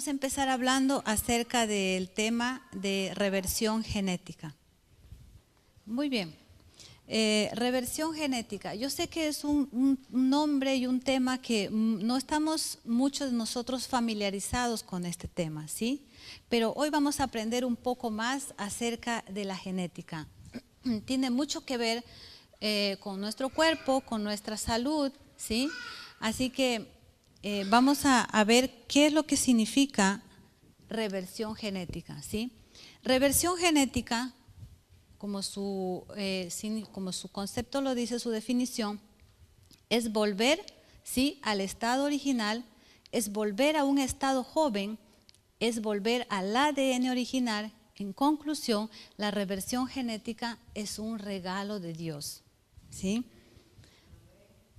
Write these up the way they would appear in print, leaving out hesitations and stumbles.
a empezar hablando acerca del tema de reversión genética. Muy bien. Reversión genética. Yo sé que es un nombre y un tema que no estamos muchos de nosotros familiarizados con este tema, ¿sí? Pero hoy vamos a aprender un poco más acerca de la genética. Tiene mucho que ver con nuestro cuerpo, con nuestra salud, ¿sí? Así que vamos a ver qué es lo que significa reversión genética, ¿sí? Reversión genética, como su concepto lo dice, su definición, es volver, ¿sí?, al estado original, es volver a un estado joven, es volver al ADN original. En conclusión, la reversión genética es un regalo de Dios, ¿sí?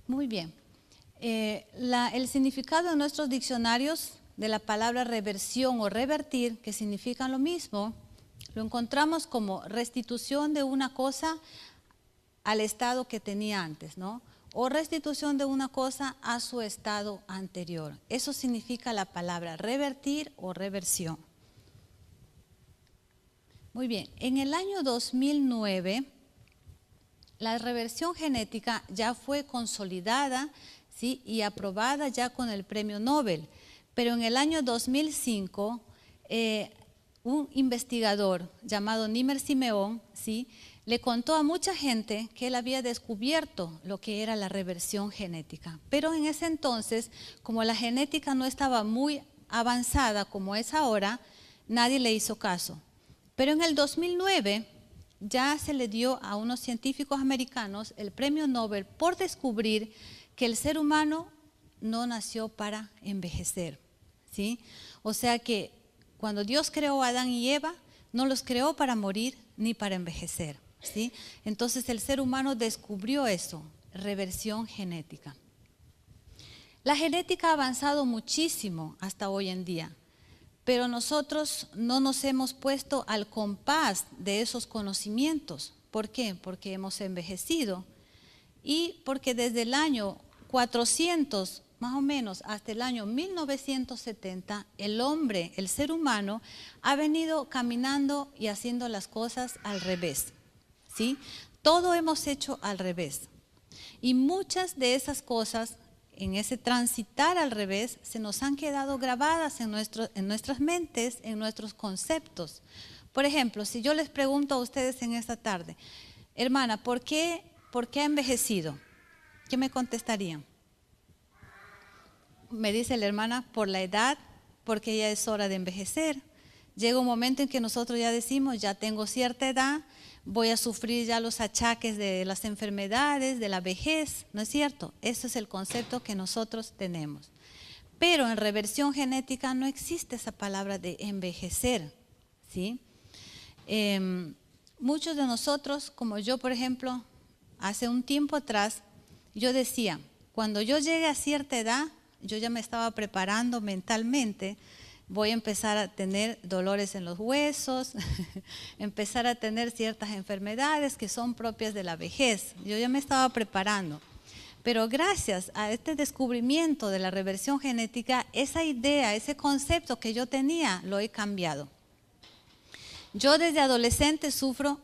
Muy bien. El significado en nuestros diccionarios de la palabra reversión o revertir, que significan lo mismo, lo encontramos como restitución de una cosa al estado que tenía antes, ¿no? O restitución de una cosa a su estado anterior. Eso significa la palabra revertir o reversión. Muy bien, en el año 2009, la reversión genética ya fue consolidada, ¿sí?, y aprobada ya con el premio Nobel. Pero en el año 2005, un investigador llamado Nimer Simeón, ¿sí?, le contó a mucha gente que él había descubierto lo que era la reversión genética. Pero en ese entonces, como la genética no estaba muy avanzada como es ahora, nadie le hizo caso. Pero en el 2009 ya se le dio a unos científicos americanos el premio Nobel por descubrir que el ser humano no nació para envejecer, ¿sí? O sea que cuando Dios creó a Adán y Eva, no los creó para morir ni para envejecer, ¿sí? Entonces el ser humano descubrió eso, reversión genética. La genética ha avanzado muchísimo hasta hoy en día, pero nosotros no nos hemos puesto al compás de esos conocimientos. ¿Por qué? Porque hemos envejecido y porque desde el año 400 más o menos hasta el año 1970, el hombre, el ser humano, ha venido caminando y haciendo las cosas al revés, ¿sí? Todo hemos hecho al revés. Y muchas de esas cosas, en ese transitar al revés, se nos han quedado grabadas en nuestras mentes, en nuestros conceptos. Por ejemplo, si yo les pregunto a ustedes en esta tarde, hermana, ¿por qué ha envejecido? ¿Qué me contestarían? Me dice la hermana, por la edad, porque ya es hora de envejecer. Llega un momento en que nosotros ya decimos, ya tengo cierta edad, voy a sufrir ya los achaques de las enfermedades, de la vejez, ¿no es cierto? Ese es el concepto que nosotros tenemos. Pero en reversión genética no existe esa palabra de envejecer, ¿sí? Muchos de nosotros, como yo por ejemplo, hace un tiempo atrás, yo decía, cuando yo llegue a cierta edad, yo ya me estaba preparando mentalmente, voy a empezar a tener dolores en los huesos, empezar a tener ciertas enfermedades que son propias de la vejez. Yo ya me estaba preparando. Pero gracias a este descubrimiento de la reversión genética, esa idea, ese concepto que yo tenía, lo he cambiado. Yo desde adolescente sufro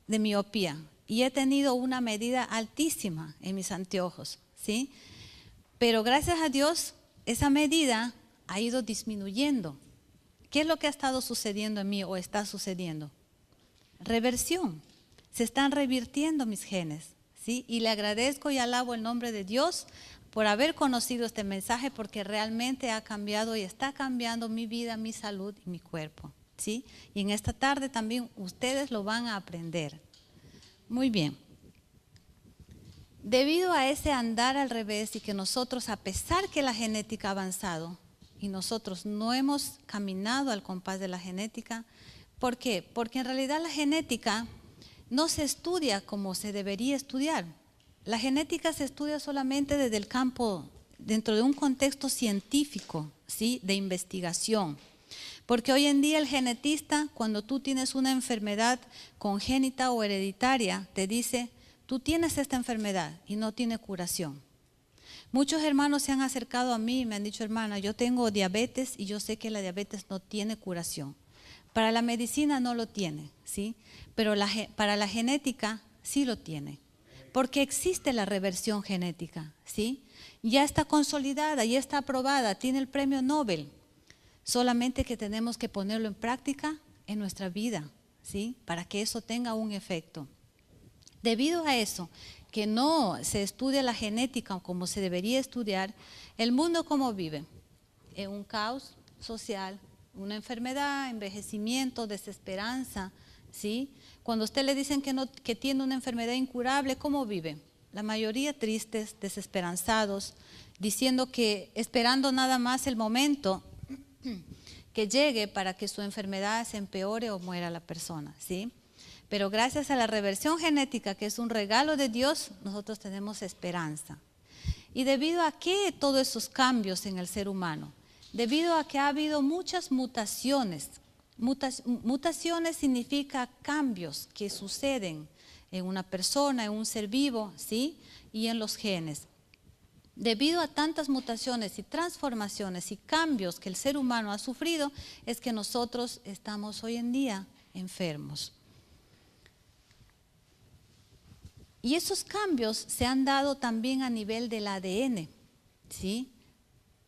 de miopía y he tenido una medida altísima en mis anteojos, ¿sí? Pero gracias a Dios, esa medida ha ido disminuyendo. ¿Qué es lo que ha estado sucediendo en mí o está sucediendo? Reversión. Se están revirtiendo mis genes, ¿sí? Y le agradezco y alabo el nombre de Dios por haber conocido este mensaje, porque realmente ha cambiado y está cambiando mi vida, mi salud y mi cuerpo, ¿sí? Y en esta tarde también ustedes lo van a aprender. Muy bien. Debido a ese andar al revés y que nosotros, a pesar que la genética ha avanzado y nosotros no hemos caminado al compás de la genética, ¿por qué? Porque en realidad la genética no se estudia como se debería estudiar. La genética se estudia solamente desde el campo, dentro de un contexto científico, ¿sí?, de investigación. Porque hoy en día el genetista, cuando tú tienes una enfermedad congénita o hereditaria, te dice, tú tienes esta enfermedad y no tiene curación. Muchos hermanos se han acercado a mí y me han dicho, hermana, yo tengo diabetes y yo sé que la diabetes no tiene curación. Para la medicina no lo tiene, ¿sí? Pero para la genética sí lo tiene, porque existe la reversión genética, ¿sí? Ya está consolidada, ya está aprobada, tiene el premio Nobel. Solamente que tenemos que ponerlo en práctica en nuestra vida, ¿sí? Para que eso tenga un efecto. Debido a eso, que no se estudia la genética como se debería estudiar, el mundo ¿cómo vive? En un caos social, una enfermedad, envejecimiento, desesperanza, ¿sí? Cuando a usted le dicen que tiene una enfermedad incurable, ¿cómo vive? La mayoría tristes, desesperanzados, diciendo que esperando nada más el momento que llegue para que su enfermedad se empeore o muera la persona, ¿sí? Pero gracias a la reversión genética, que es un regalo de Dios, nosotros tenemos esperanza. ¿Y debido a qué todos esos cambios en el ser humano? Debido a que ha habido muchas mutaciones. Mutaciones significa cambios que suceden en una persona, en un ser vivo, ¿sí? Y en los genes. Debido a tantas mutaciones y transformaciones y cambios que el ser humano ha sufrido, es que nosotros estamos hoy en día enfermos. Y esos cambios se han dado también a nivel del ADN, ¿sí?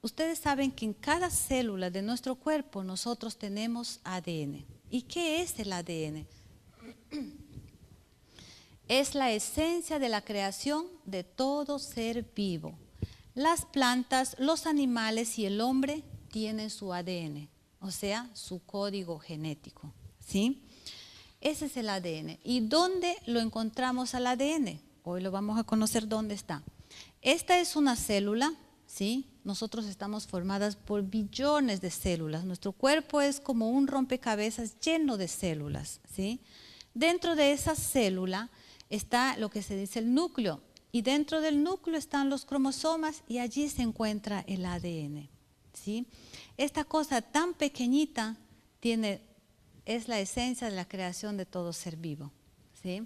Ustedes saben que en cada célula de nuestro cuerpo nosotros tenemos ADN. ¿Y qué es el ADN? Es la esencia de la creación de todo ser vivo. Las plantas, los animales y el hombre tienen su ADN, o sea, su código genético, ¿sí? Ese es el ADN. ¿Y dónde lo encontramos al ADN? Hoy lo vamos a conocer dónde está. Esta es una célula, ¿sí? Nosotros estamos formadas por billones de células. Nuestro cuerpo es como un rompecabezas lleno de células, ¿sí? Dentro de esa célula está lo que se dice el núcleo. Y dentro del núcleo están los cromosomas y allí se encuentra el ADN, ¿sí? Esta cosa tan pequeñita es la esencia de la creación de todo ser vivo, ¿sí?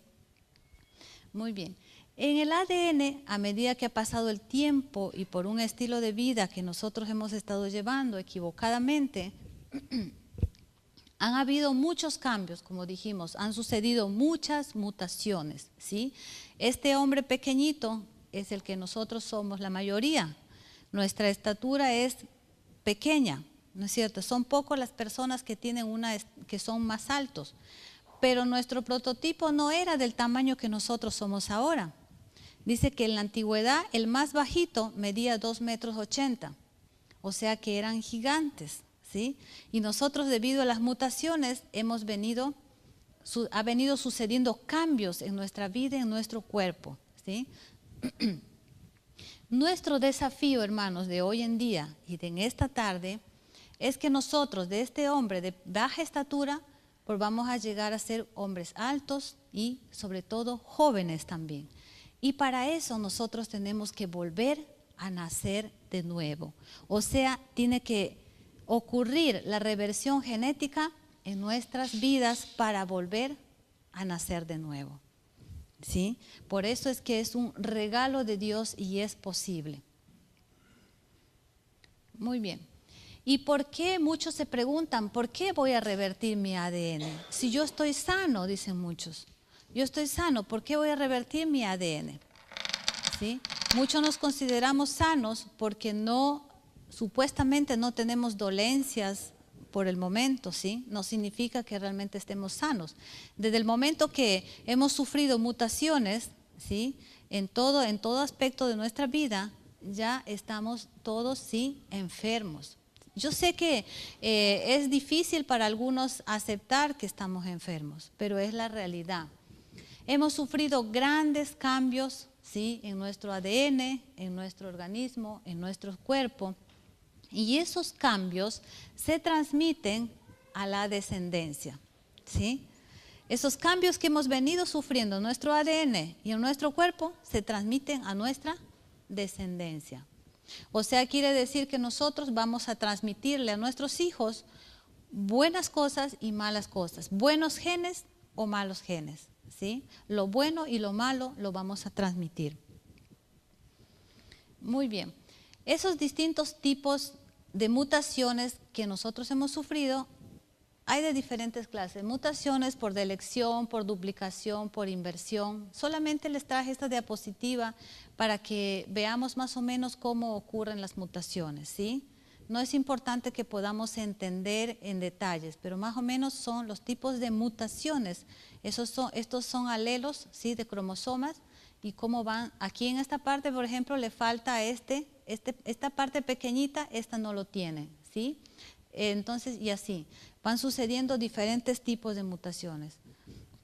Muy bien. En el ADN, a medida que ha pasado el tiempo y por un estilo de vida que nosotros hemos estado llevando equivocadamente, han habido muchos cambios, como dijimos, han sucedido muchas mutaciones, ¿sí? Este hombre pequeñito es el que nosotros somos la mayoría. Nuestra estatura es pequeña, ¿no es cierto? Son pocas las personas que que son más altos, pero nuestro prototipo no era del tamaño que nosotros somos ahora. Dice que en la antigüedad el más bajito medía 2,80 metros, o sea que eran gigantes, ¿sí? Y nosotros, debido a las mutaciones, ha venido sucediendo cambios en nuestra vida, en nuestro cuerpo, ¿sí? Nuestro desafío, hermanos, de hoy en día y de en esta tarde, es que nosotros, de este hombre de baja estatura, pues vamos a llegar a ser hombres altos y sobre todo jóvenes también. Y para eso nosotros tenemos que volver a nacer de nuevo. O sea, tiene que ocurrir la reversión genética en nuestras vidas para volver a nacer de nuevo, ¿sí? Por eso es que es un regalo de Dios y es posible. Muy bien. ¿Y por qué muchos se preguntan, por qué voy a revertir mi ADN? Si yo estoy sano, dicen muchos. Yo estoy sano, ¿por qué voy a revertir mi ADN? ¿Sí? Muchos nos consideramos sanos porque supuestamente no tenemos dolencias por el momento, ¿sí? No significa que realmente estemos sanos. Desde el momento que hemos sufrido mutaciones, ¿sí? En todo aspecto de nuestra vida, ya estamos todos, sí, enfermos. Yo sé que es difícil para algunos aceptar que estamos enfermos, pero es la realidad. Hemos sufrido grandes cambios, ¿sí? En nuestro ADN, en nuestro organismo, en nuestro cuerpo. Y esos cambios se transmiten a la descendencia, ¿sí? Esos cambios que hemos venido sufriendo en nuestro ADN y en nuestro cuerpo se transmiten a nuestra descendencia. O sea, quiere decir que nosotros vamos a transmitirle a nuestros hijos buenas cosas y malas cosas, buenos genes o malos genes, ¿sí? Lo bueno y lo malo lo vamos a transmitir. Muy bien. Esos distintos tipos de mutaciones que nosotros hemos sufrido, hay de diferentes clases. Mutaciones por delección, por duplicación, por inversión. Solamente les traje esta diapositiva para que veamos más o menos cómo ocurren las mutaciones, ¿sí? No es importante que podamos entender en detalles, pero más o menos son los tipos de mutaciones. Estos son alelos, ¿sí?, de cromosomas, y cómo van. Aquí en esta parte, por ejemplo, le falta esta parte pequeñita, esta no lo tiene, ¿sí? Entonces, y así, van sucediendo diferentes tipos de mutaciones.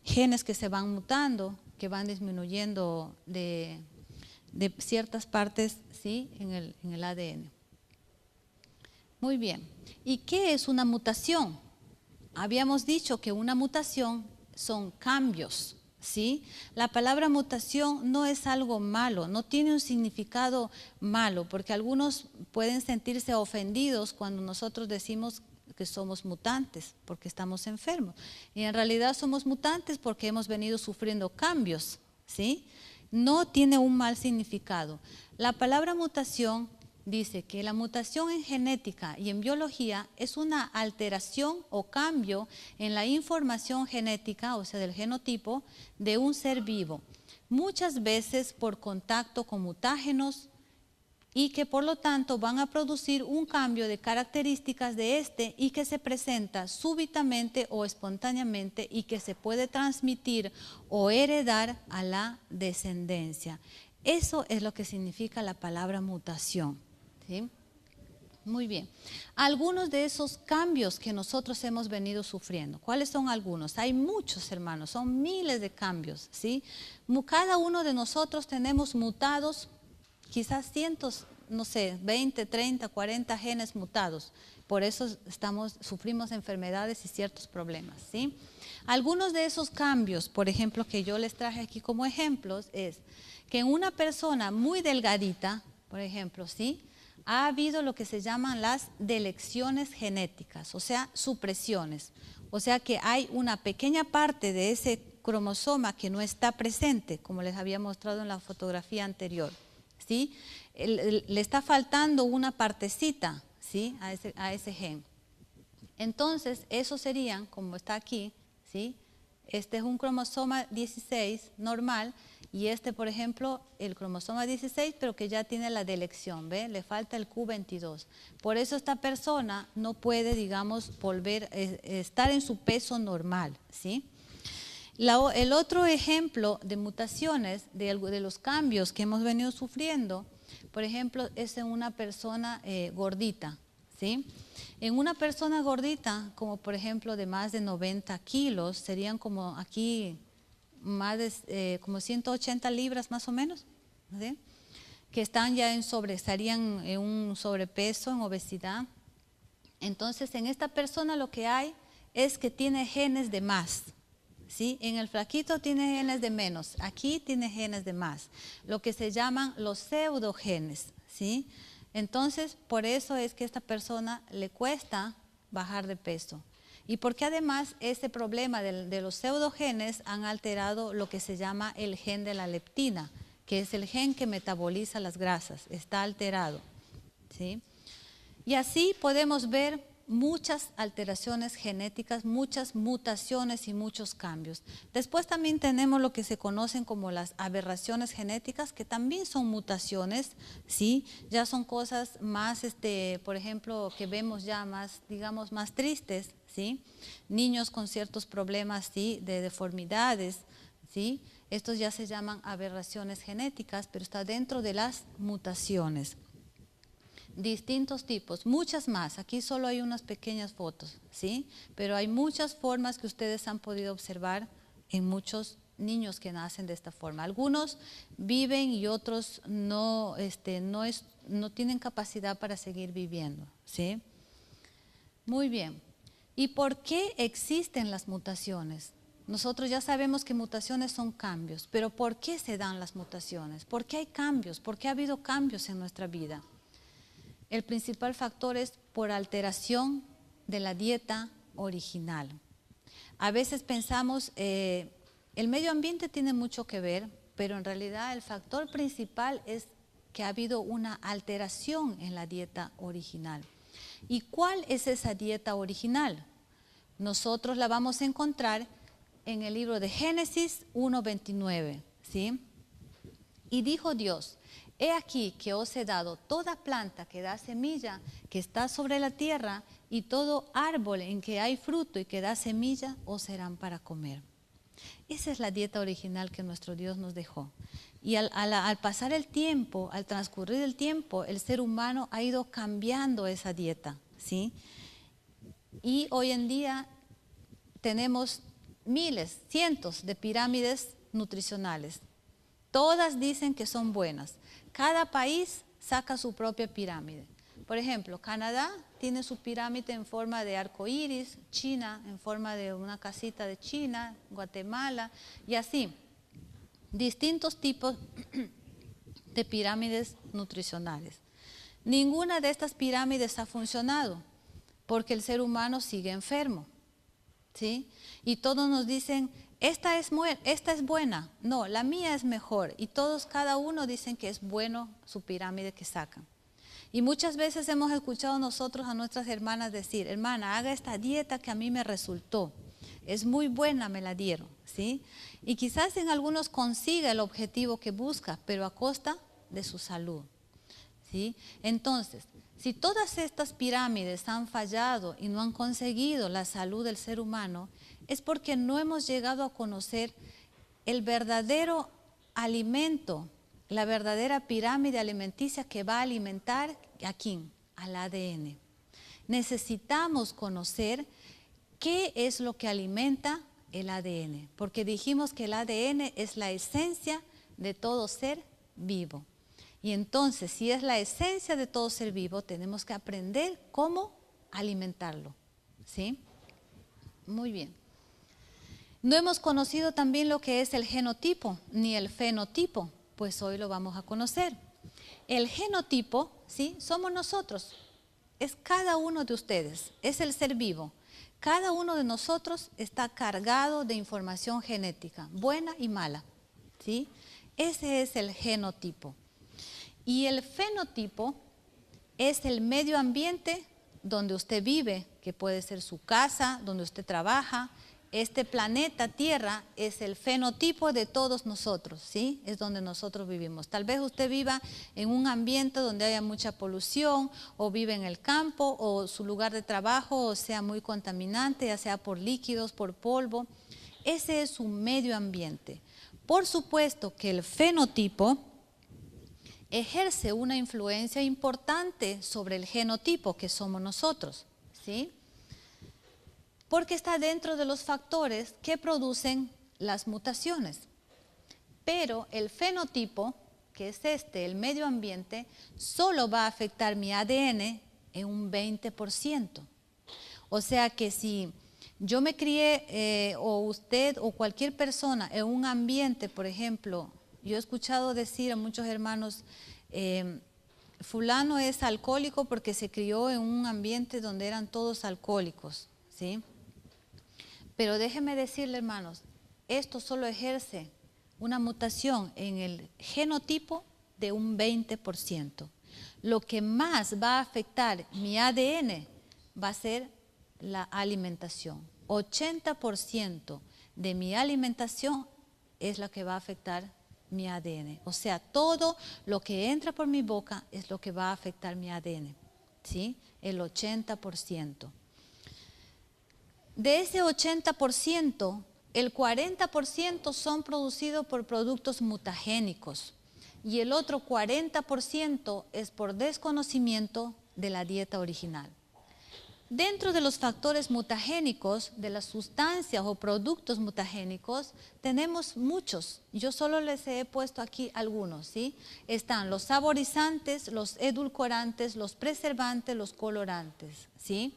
Genes que se van mutando, que van disminuyendo de ciertas partes, ¿sí?, en el ADN. Muy bien. ¿Y qué es una mutación? Habíamos dicho que una mutación son cambios, ¿sí? La palabra mutación no es algo malo, no tiene un significado malo, porque algunos pueden sentirse ofendidos cuando nosotros decimos que somos mutantes, porque estamos enfermos. Y en realidad somos mutantes porque hemos venido sufriendo cambios, ¿sí? No tiene un mal significado. La palabra mutación dice que la mutación en genética y en biología es una alteración o cambio en la información genética, o sea, del genotipo, de un ser vivo, muchas veces por contacto con mutágenos y que por lo tanto van a producir un cambio de características de este y que se presenta súbitamente o espontáneamente y que se puede transmitir o heredar a la descendencia. Eso es lo que significa la palabra mutación. ¿Sí? Muy bien. Algunos de esos cambios que nosotros hemos venido sufriendo, ¿cuáles son algunos? Hay muchos, hermanos, son miles de cambios, ¿sí? Cada uno de nosotros tenemos mutados, quizás cientos, no sé, 20, 30, 40 genes mutados. Por eso sufrimos enfermedades y ciertos problemas, ¿sí? Algunos de esos cambios, por ejemplo, que yo les traje aquí como ejemplos, es que en una persona muy delgadita, por ejemplo, ¿sí?, ha habido lo que se llaman las delecciones genéticas, o sea, supresiones. O sea que hay una pequeña parte de ese cromosoma que no está presente, como les había mostrado en la fotografía anterior, ¿sí? Le está faltando una partecita, ¿sí?, a ese gen. Entonces, esos serían, como está aquí, ¿sí?, este es un cromosoma 16 normal, y este, por ejemplo, el cromosoma 16, pero que ya tiene la delección, ¿ve? Le falta el Q22. Por eso esta persona no puede, digamos, estar en su peso normal, ¿sí? El otro ejemplo de mutaciones, de los cambios que hemos venido sufriendo, por ejemplo, es en una persona gordita, ¿sí? En una persona gordita, como por ejemplo de más de 90 kilos, serían como aquí más de como 180 libras más o menos, ¿sí?, que están ya estarían en un sobrepeso, en obesidad. Entonces, en esta persona lo que hay es que tiene genes de más, ¿sí? En el flaquito tiene genes de menos, aquí tiene genes de más, lo que se llaman los pseudogenes, ¿sí? Entonces, por eso es que a esta persona le cuesta bajar de peso. Y porque además este problema de los pseudogenes han alterado lo que se llama el gen de la leptina, que es el gen que metaboliza las grasas, está alterado, ¿sí? Y así podemos ver muchas alteraciones genéticas, muchas mutaciones y muchos cambios. Después también tenemos lo que se conocen como las aberraciones genéticas, que también son mutaciones, ¿sí? Ya son cosas más, por ejemplo, que vemos ya más, digamos, más tristes, ¿sí? Niños con ciertos problemas, ¿sí?, de deformidades, ¿sí? Estos ya se llaman aberraciones genéticas, pero está dentro de las mutaciones. Distintos tipos, muchas más, aquí solo hay unas pequeñas fotos, ¿sí? Pero hay muchas formas que ustedes han podido observar en muchos niños que nacen de esta forma. Algunos viven y otros no tienen capacidad para seguir viviendo, ¿sí? Muy bien. ¿Y por qué existen las mutaciones? Nosotros ya sabemos que mutaciones son cambios, pero ¿por qué se dan las mutaciones? ¿Por qué hay cambios? ¿Por qué ha habido cambios en nuestra vida? El principal factor es por alteración de la dieta original. A veces pensamos, el medio ambiente tiene mucho que ver, pero en realidad el factor principal es que ha habido una alteración en la dieta original. ¿Y cuál es esa dieta original? Nosotros la vamos a encontrar en el libro de Génesis 1:29, ¿sí? Y dijo Dios: he aquí que os he dado toda planta que da semilla, que está sobre la tierra, y todo árbol en que hay fruto y que da semilla, os serán para comer. Esa es la dieta original que nuestro Dios nos dejó. Y al pasar el tiempo, al transcurrir el tiempo, el ser humano ha ido cambiando esa dieta, ¿sí? Y hoy en día tenemos miles, cientos de pirámides nutricionales. Todas dicen que son buenas. Cada país saca su propia pirámide. Por ejemplo, Canadá tiene su pirámide en forma de arco iris, China en forma de una casita de China, Guatemala, y así. Distintos tipos de pirámides nutricionales. Ninguna de estas pirámides ha funcionado porque el ser humano sigue enfermo, ¿sí? Y todos nos dicen: esta es buena, no, la mía es mejor. Y todos, cada uno dicen que es bueno su pirámide que sacan. Y muchas veces hemos escuchado nosotros a nuestras hermanas decir: hermana, haga esta dieta que a mí me resultó, es muy buena, me la dieron, ¿sí? Y quizás en algunos consiga el objetivo que busca, pero a costa de su salud, ¿sí? Entonces, si todas estas pirámides han fallado y no han conseguido la salud del ser humano, es porque no hemos llegado a conocer el verdadero alimento, la verdadera pirámide alimenticia que va a alimentar ¿a quién? Al ADN. Necesitamos conocer qué es lo que alimenta el ADN, porque dijimos que el ADN es la esencia de todo ser vivo. Y entonces, si es la esencia de todo ser vivo, tenemos que aprender cómo alimentarlo, ¿sí? Muy bien. No hemos conocido también lo que es el genotipo ni el fenotipo, pues hoy lo vamos a conocer. El genotipo, ¿sí? Somos nosotros, es cada uno de ustedes, es el ser vivo. Cada uno de nosotros está cargado de información genética, buena y mala, ¿sí? Ese es el genotipo. Y el fenotipo es el medio ambiente donde usted vive, que puede ser su casa, donde usted trabaja. Este planeta Tierra es el fenotipo de todos nosotros, ¿sí? Es donde nosotros vivimos. Tal vez usted viva en un ambiente donde haya mucha polución, o vive en el campo, o su lugar de trabajo sea muy contaminante, ya sea por líquidos, por polvo. Ese es su medio ambiente. Por supuesto que el fenotipo ejerce una influencia importante sobre el genotipo que somos nosotros, ¿sí? Porque está dentro de los factores que producen las mutaciones. Pero el fenotipo, que es el medio ambiente, solo va a afectar mi ADN en un 20%. O sea que si yo me crié, o usted o cualquier persona, en un ambiente, por ejemplo, yo he escuchado decir a muchos hermanos, fulano es alcohólico porque se crió en un ambiente donde eran todos alcohólicos, ¿sí? Pero déjenme decirle, hermanos, esto solo ejerce una mutación en el genotipo de un 20%. Lo que más va a afectar mi ADN va a ser la alimentación. 80% de mi alimentación es la que va a afectar mi ADN. O sea, todo lo que entra por mi boca es lo que va a afectar mi ADN, ¿sí? El 80%. De ese 80%, el 40% son producidos por productos mutagénicos y el otro 40% es por desconocimiento de la dieta original. Dentro de los factores mutagénicos, de las sustancias o productos mutagénicos, tenemos muchos. Yo solo les he puesto aquí algunos, ¿sí? Están los saborizantes, los edulcorantes, los preservantes, los colorantes, ¿sí?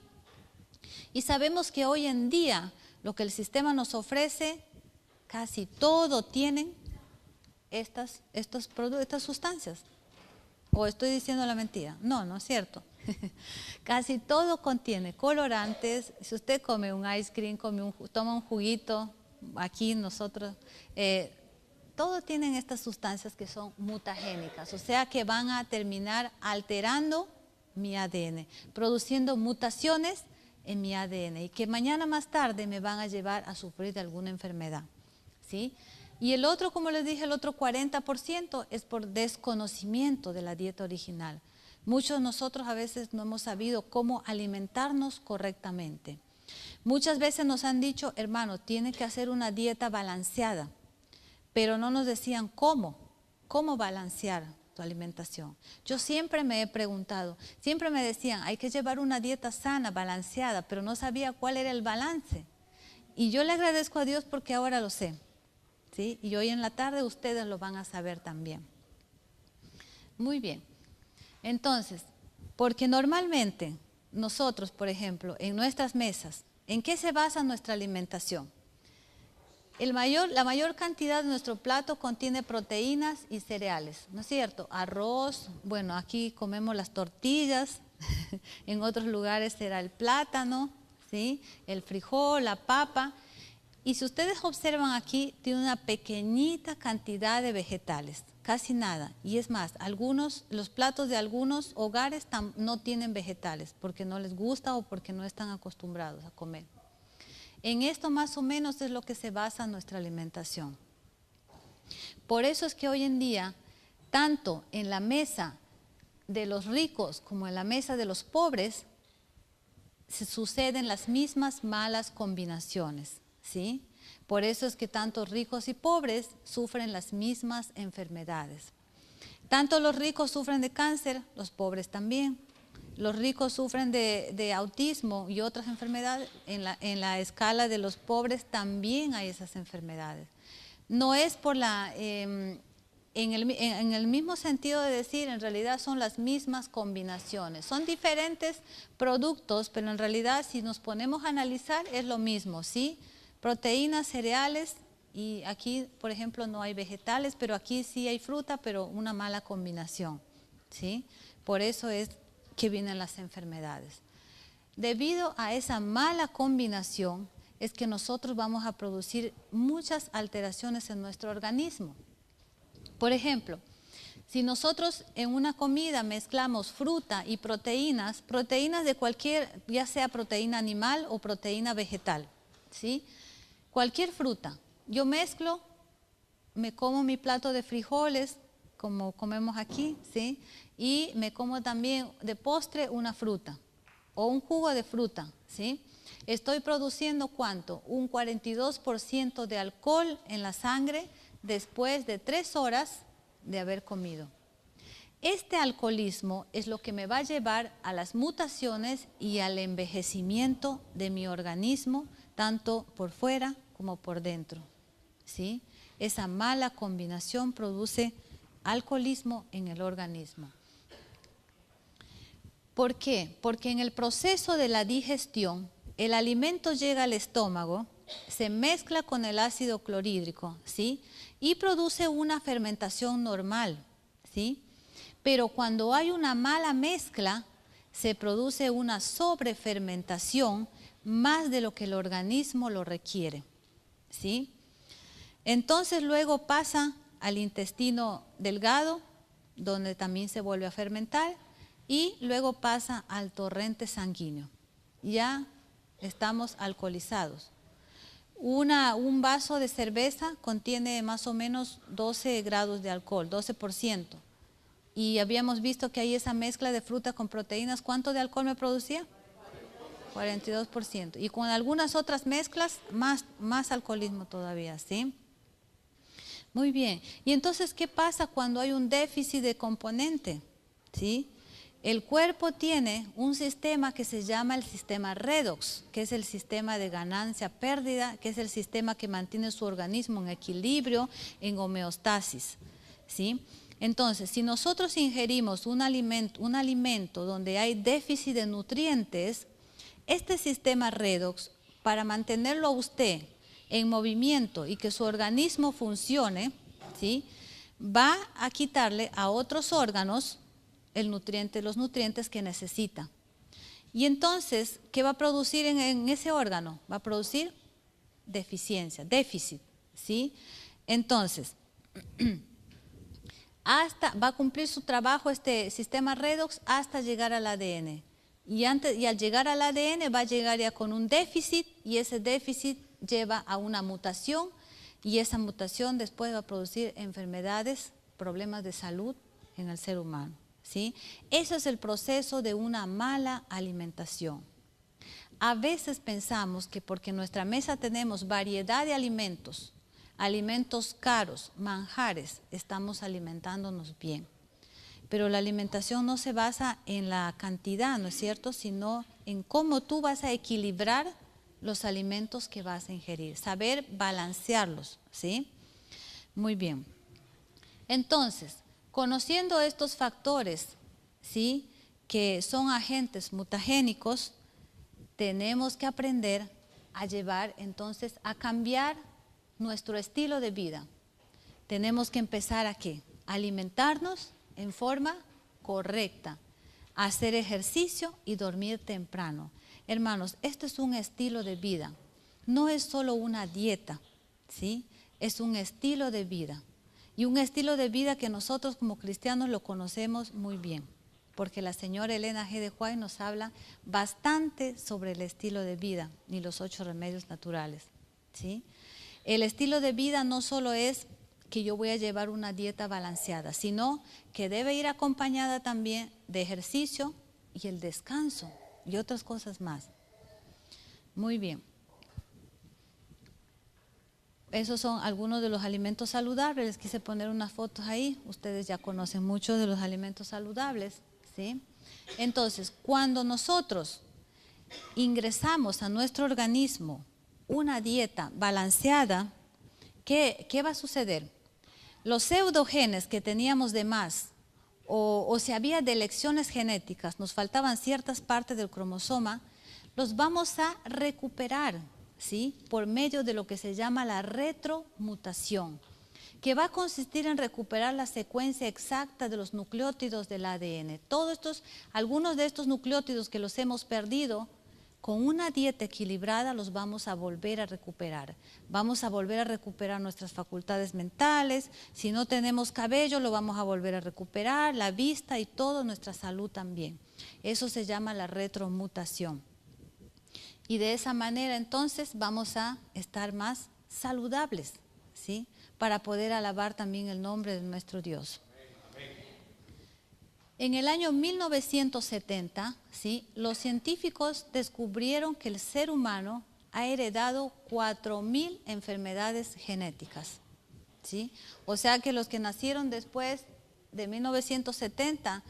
Y sabemos que hoy en día lo que el sistema nos ofrece, casi todo tienen estas sustancias. ¿O estoy diciendo la mentira? No, no es cierto. Casi todo contiene colorantes. Si usted come un ice cream, toma un juguito, aquí nosotros, todos tienen estas sustancias que son mutagénicas, o sea que van a terminar alterando mi ADN, produciendo mutaciones en mi ADN y que mañana más tarde me van a llevar a sufrir de alguna enfermedad, ¿sí? Y el otro, como les dije, el otro 40% es por desconocimiento de la dieta original. Muchos de nosotros a veces no hemos sabido cómo alimentarnos correctamente. Muchas veces nos han dicho, hermano, tiene que hacer una dieta balanceada, pero no nos decían cómo balancear tu alimentación. Yo siempre me he preguntado, siempre me decían, hay que llevar una dieta sana, balanceada, pero no sabía cuál era el balance. Y yo le agradezco a Dios porque ahora lo sé, ¿sí? Y hoy en la tarde ustedes lo van a saber también. Muy bien. Entonces, porque normalmente nosotros, por ejemplo, en nuestras mesas, ¿en qué se basa nuestra alimentación? La mayor cantidad de nuestro plato contiene proteínas y cereales, ¿no es cierto? Arroz, bueno, aquí comemos las tortillas, en otros lugares será el plátano, ¿sí? El frijol, la papa. Y si ustedes observan aquí, tiene una pequeñita cantidad de vegetales, casi nada. Y es más, los platos de algunos hogares no tienen vegetales porque no les gusta o porque no están acostumbrados a comer. En esto más o menos es lo que se basa nuestra alimentación. Por eso es que hoy en día, tanto en la mesa de los ricos como en la mesa de los pobres, se suceden las mismas malas combinaciones, ¿sí? Por eso es que tanto ricos y pobres sufren las mismas enfermedades. Tanto los ricos sufren de cáncer, los pobres también. Los ricos sufren de autismo y otras enfermedades. En la escala de los pobres también hay esas enfermedades. No es por en el mismo sentido de decir, en realidad son las mismas combinaciones. Son diferentes productos, pero en realidad si nos ponemos a analizar es lo mismo, ¿sí? Proteínas, cereales, y aquí, por ejemplo, no hay vegetales, pero aquí sí hay fruta, pero una mala combinación, ¿sí? Por eso es que vienen las enfermedades. Debido a esa mala combinación es que nosotros vamos a producir muchas alteraciones en nuestro organismo. Por ejemplo, si nosotros en una comida mezclamos fruta y proteínas de cualquier, ya sea proteína animal o proteína vegetal, ¿sí? Cualquier fruta, yo mezclo, me como mi plato de frijoles, como comemos aquí, ¿sí? Y me como también de postre una fruta o un jugo de fruta, ¿sí? Estoy produciendo ¿cuánto? Un 42% de alcohol en la sangre después de 3 horas de haber comido. Este alcoholismo es lo que me va a llevar a las mutaciones y al envejecimiento de mi organismo, tanto por fuera como por dentro, ¿sí? Esa mala combinación produce alcoholismo en el organismo. ¿Por qué? Porque en el proceso de la digestión, el alimento llega al estómago, se mezcla con el ácido clorhídrico, ¿sí? Y produce una fermentación normal, ¿sí? Pero cuando hay una mala mezcla, se produce una sobrefermentación más de lo que el organismo lo requiere, ¿sí? Entonces luego pasa al intestino delgado, donde también se vuelve a fermentar, y luego pasa al torrente sanguíneo. Ya estamos alcoholizados. Un vaso de cerveza contiene más o menos 12 grados de alcohol, 12%. Y habíamos visto que ahí esa mezcla de fruta con proteínas, ¿cuánto de alcohol me producía? 42%. Y con algunas otras mezclas, más alcoholismo todavía, ¿sí? Muy bien. Y entonces, ¿qué pasa cuando hay un déficit de componente? ¿Sí? El cuerpo tiene un sistema que se llama el sistema redox, que es el sistema de ganancia-pérdida, que es el sistema que mantiene su organismo en equilibrio, en homeostasis, ¿sí? Entonces, si nosotros ingerimos un alimento donde hay déficit de nutrientes, este sistema redox, para mantenerlo a usted en movimiento y que su organismo funcione, ¿sí?, va a quitarle a otros órganos los nutrientes que necesita. Y entonces, ¿qué va a producir en ese órgano? Va a producir deficiencia, déficit, ¿sí? Entonces, va a cumplir su trabajo este sistema redox hasta llegar al ADN. Y al llegar al ADN va a llegar ya con un déficit, y ese déficit lleva a una mutación, y esa mutación después va a producir enfermedades, problemas de salud en el ser humano, ¿sí? Eso es el proceso de una mala alimentación. A veces pensamos que porque en nuestra mesa tenemos variedad de alimentos, alimentos caros, manjares, estamos alimentándonos bien. Pero la alimentación no se basa en la cantidad, ¿no es cierto?, sino en cómo tú vas a equilibrar los alimentos que vas a ingerir, saber balancearlos, ¿sí? Muy bien. Entonces, conociendo estos factores, ¿sí?, que son agentes mutagénicos, tenemos que aprender a llevar, entonces, a cambiar nuestro estilo de vida. Tenemos que empezar a ¿qué? Alimentarnos en forma correcta, hacer ejercicio y dormir temprano. Hermanos, esto es un estilo de vida, no es solo una dieta, ¿sí? Es un estilo de vida, y un estilo de vida que nosotros como cristianos lo conocemos muy bien, porque la señora Elena G. de White nos habla bastante sobre el estilo de vida y los 8 remedios naturales, ¿sí? El estilo de vida no solo es que yo voy a llevar una dieta balanceada, sino que debe ir acompañada también de ejercicio y el descanso y otras cosas más. Muy bien. Esos son algunos de los alimentos saludables. Les quise poner unas fotos ahí. Ustedes ya conocen muchos de los alimentos saludables, ¿sí? Entonces, cuando nosotros ingresamos a nuestro organismo una dieta balanceada, ¿qué va a suceder? Los pseudogenes que teníamos de más, o si había delecciones genéticas, nos faltaban ciertas partes del cromosoma, los vamos a recuperar, ¿sí?, por medio de lo que se llama la retromutación, que va a consistir en recuperar la secuencia exacta de los nucleótidos del ADN. Algunos de estos nucleótidos que los hemos perdido, con una dieta equilibrada los vamos a volver a recuperar. Vamos a volver a recuperar nuestras facultades mentales. Si no tenemos cabello, lo vamos a volver a recuperar, la vista y toda nuestra salud también. Eso se llama la retromutación. Y de esa manera entonces vamos a estar más saludables, ¿sí?, para poder alabar también el nombre de nuestro Dios. En el año 1970, ¿sí?, los científicos descubrieron que el ser humano ha heredado 4.000 enfermedades genéticas, ¿sí? O sea que los que nacieron después de 1970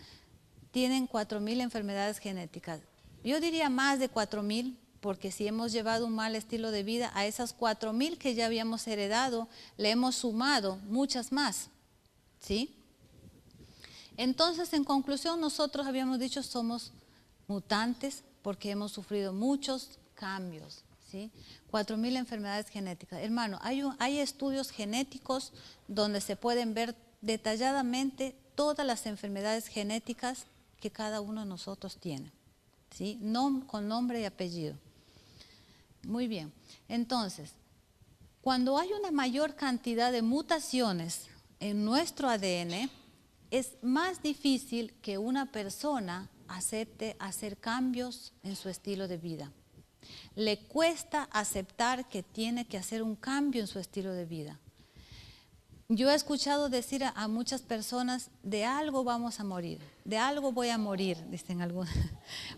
tienen 4.000 enfermedades genéticas. Yo diría más de 4.000, porque si hemos llevado un mal estilo de vida, a esas 4.000 que ya habíamos heredado, le hemos sumado muchas más, ¿sí? Entonces, en conclusión, nosotros habíamos dicho somos mutantes porque hemos sufrido muchos cambios, ¿sí? 4.000 enfermedades genéticas. Hermano, hay estudios genéticos donde se pueden ver detalladamente todas las enfermedades genéticas que cada uno de nosotros tiene, ¿sí?, con nombre y apellido. Muy bien. Entonces, cuando hay una mayor cantidad de mutaciones en nuestro ADN, es más difícil que una persona acepte hacer cambios en su estilo de vida. Le cuesta aceptar que tiene que hacer un cambio en su estilo de vida. Yo he escuchado decir a muchas personas, de algo vamos a morir, de algo voy a morir, dicen algunos,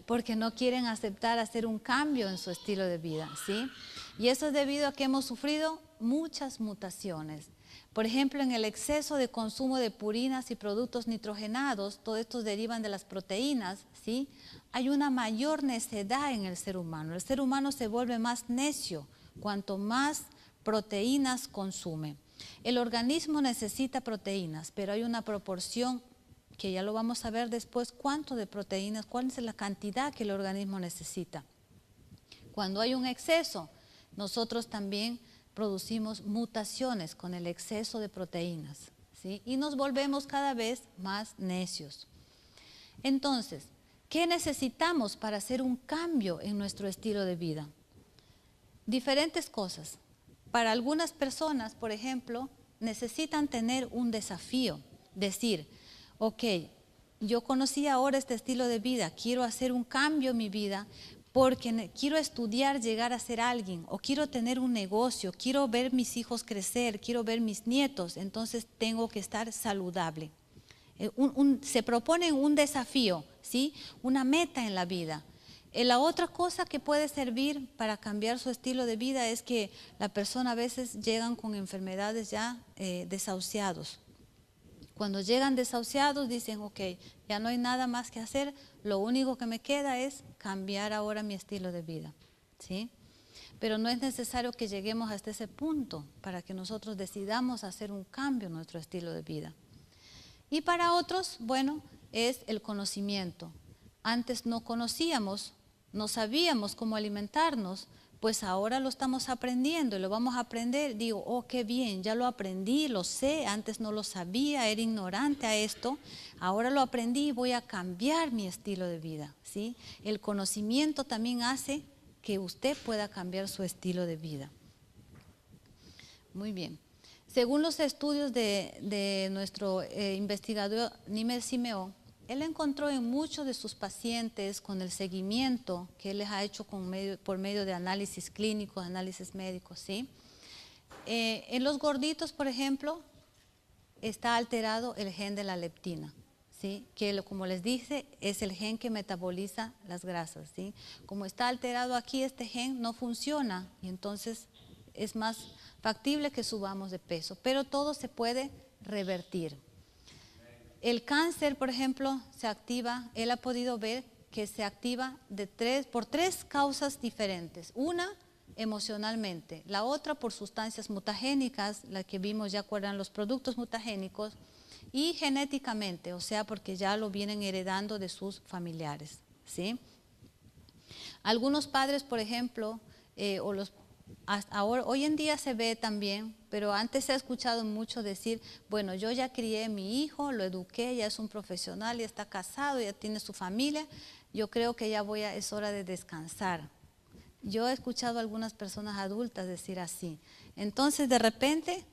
porque no quieren aceptar hacer un cambio en su estilo de vida, ¿sí? Y eso es debido a que hemos sufrido muchas mutaciones. Por ejemplo, en el exceso de consumo de purinas y productos nitrogenados, todos estos derivan de las proteínas, ¿sí? Hay una mayor necedad en el ser humano. El ser humano se vuelve más necio cuanto más proteínas consume. El organismo necesita proteínas, pero hay una proporción que ya lo vamos a ver después, cuánto de proteínas, cuál es la cantidad que el organismo necesita. Cuando hay un exceso, nosotros también producimos mutaciones con el exceso de proteínas, ¿sí? Y nos volvemos cada vez más necios. Entonces, ¿qué necesitamos para hacer un cambio en nuestro estilo de vida? Diferentes cosas. Para algunas personas, por ejemplo, necesitan tener un desafío, decir, ok, yo conocí ahora este estilo de vida, quiero hacer un cambio en mi vida porque quiero estudiar, llegar a ser alguien, o quiero tener un negocio, quiero ver mis hijos crecer, quiero ver mis nietos, entonces tengo que estar saludable. Se proponen un desafío, ¿sí? Una meta en la vida. La otra cosa que puede servir para cambiar su estilo de vida es que la persona a veces llegan con enfermedades ya desahuciados. Cuando llegan desahuciados dicen, ok, ya no hay nada más que hacer, lo único que me queda es cambiar ahora mi estilo de vida, ¿sí? Pero no es necesario que lleguemos hasta ese punto para que nosotros decidamos hacer un cambio en nuestro estilo de vida. Y para otros, bueno, es el conocimiento. Antes no conocíamos, no sabíamos cómo alimentarnos, pues ahora lo estamos aprendiendo y lo vamos a aprender. Digo, oh, qué bien, ya lo aprendí, lo sé, antes no lo sabía, era ignorante a esto, ahora lo aprendí y voy a cambiar mi estilo de vida, ¿sí? El conocimiento también hace que usted pueda cambiar su estilo de vida. Muy bien. Según los estudios de nuestro investigador Nimer Simeón, él encontró en muchos de sus pacientes, con el seguimiento que él les ha hecho por medio de análisis clínicos, análisis médicos, ¿sí? En los gorditos, por ejemplo, está alterado el gen de la leptina, ¿sí? Que como les dije, es el gen que metaboliza las grasas, ¿sí? Como está alterado aquí, este gen no funciona y entonces es más factible que subamos de peso, pero todo se puede revertir. El cáncer, por ejemplo, se activa, él ha podido ver que se activa por tres causas diferentes. Una, emocionalmente, la otra por sustancias mutagénicas, la que vimos ya eran los productos mutagénicos, y genéticamente, o sea, porque ya lo vienen heredando de sus familiares, ¿sí? Algunos padres, por ejemplo, hoy en día se ve también, pero antes se ha escuchado mucho decir, bueno, yo ya crié a mi hijo, lo eduqué, ya es un profesional, ya está casado, ya tiene su familia, yo creo que ya es hora de descansar. Yo he escuchado a algunas personas adultas decir así. Entonces, de repente,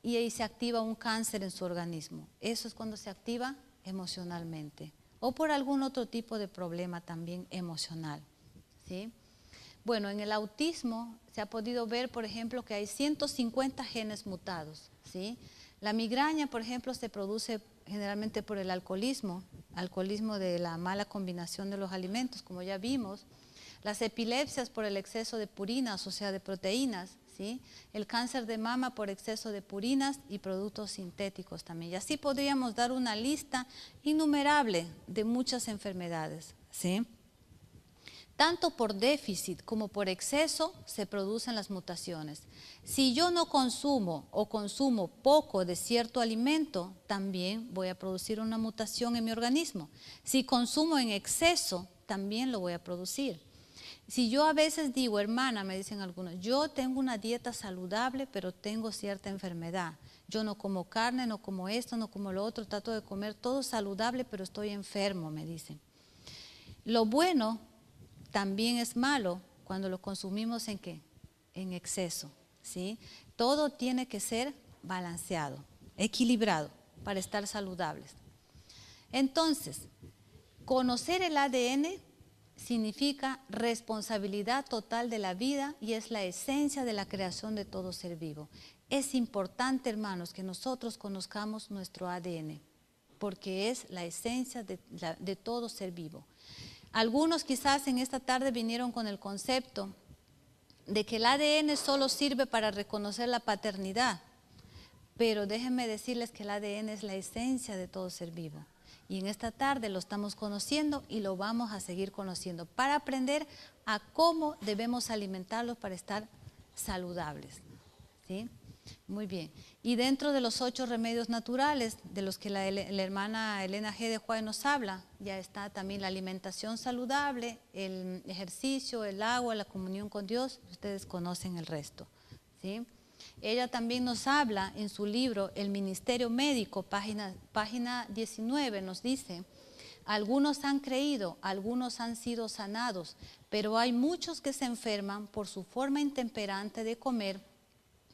y ahí se activa un cáncer en su organismo. Eso es cuando se activa emocionalmente o por algún otro tipo de problema también emocional, ¿sí? Bueno, en el autismo se ha podido ver, por ejemplo, que hay 150 genes mutados, ¿sí? La migraña, por ejemplo, se produce generalmente por el alcoholismo de la mala combinación de los alimentos, como ya vimos. Las epilepsias por el exceso de purinas, o sea, de proteínas, ¿sí? El cáncer de mama por exceso de purinas y productos sintéticos también. Y así podríamos dar una lista innumerable de muchas enfermedades, ¿sí? Tanto por déficit como por exceso se producen las mutaciones. Si yo no consumo o consumo poco de cierto alimento, también voy a producir una mutación en mi organismo. Si consumo en exceso, también lo voy a producir. Si yo a veces digo, hermana, me dicen algunos, yo tengo una dieta saludable, pero tengo cierta enfermedad. Yo no como carne, no como esto, no como lo otro, trato de comer todo saludable, pero estoy enfermo, me dicen. Lo bueno también es malo cuando lo consumimos ¿en qué? En exceso, ¿sí? Todo tiene que ser balanceado, equilibrado para estar saludables. Entonces, conocer el ADN significa responsabilidad total de la vida y es la esencia de la creación de todo ser vivo. Es importante, hermanos, que nosotros conozcamos nuestro ADN, porque es la esencia de todo ser vivo. Algunos quizás en esta tarde vinieron con el concepto de que el ADN solo sirve para reconocer la paternidad, pero déjenme decirles que el ADN es la esencia de todo ser vivo. Y en esta tarde lo estamos conociendo y lo vamos a seguir conociendo para aprender a cómo debemos alimentarlos para estar saludables, ¿sí? Muy bien. Y dentro de los 8 remedios naturales de los que la hermana Elena G. de Huay nos habla, ya está también la alimentación saludable, el ejercicio, el agua, la comunión con Dios. Ustedes conocen el resto, ¿sí? Ella también nos habla en su libro El Ministerio Médico, página 19, nos dice, algunos han creído, algunos han sido sanados, pero hay muchos que se enferman por su forma intemperante de comer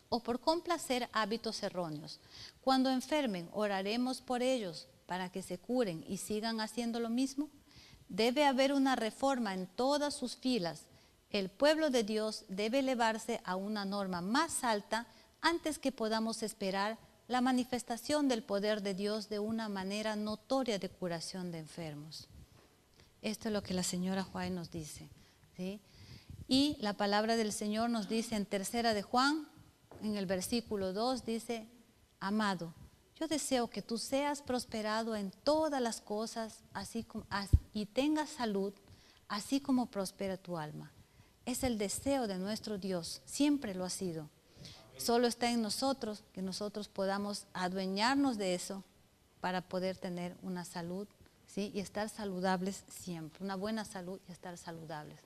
o por complacer hábitos erróneos. Cuando enfermen, oraremos por ellos para que se curen y sigan haciendo lo mismo. Debe haber una reforma en todas sus filas. El pueblo de Dios debe elevarse a una norma más alta antes que podamos esperar la manifestación del poder de Dios de una manera notoria de curación de enfermos. Esto es lo que la señora White nos dice, ¿sí? Y la palabra del Señor nos dice en 3 de Juan, en el versículo 2, dice: amado, yo deseo que tú seas prosperado en todas las cosas y tengas salud, así como prospera tu alma. Es el deseo de nuestro Dios, siempre lo ha sido. Solo está en nosotros que nosotros podamos adueñarnos de eso para poder tener una salud, ¿sí? Y estar saludables siempre, una buena salud y estar saludables.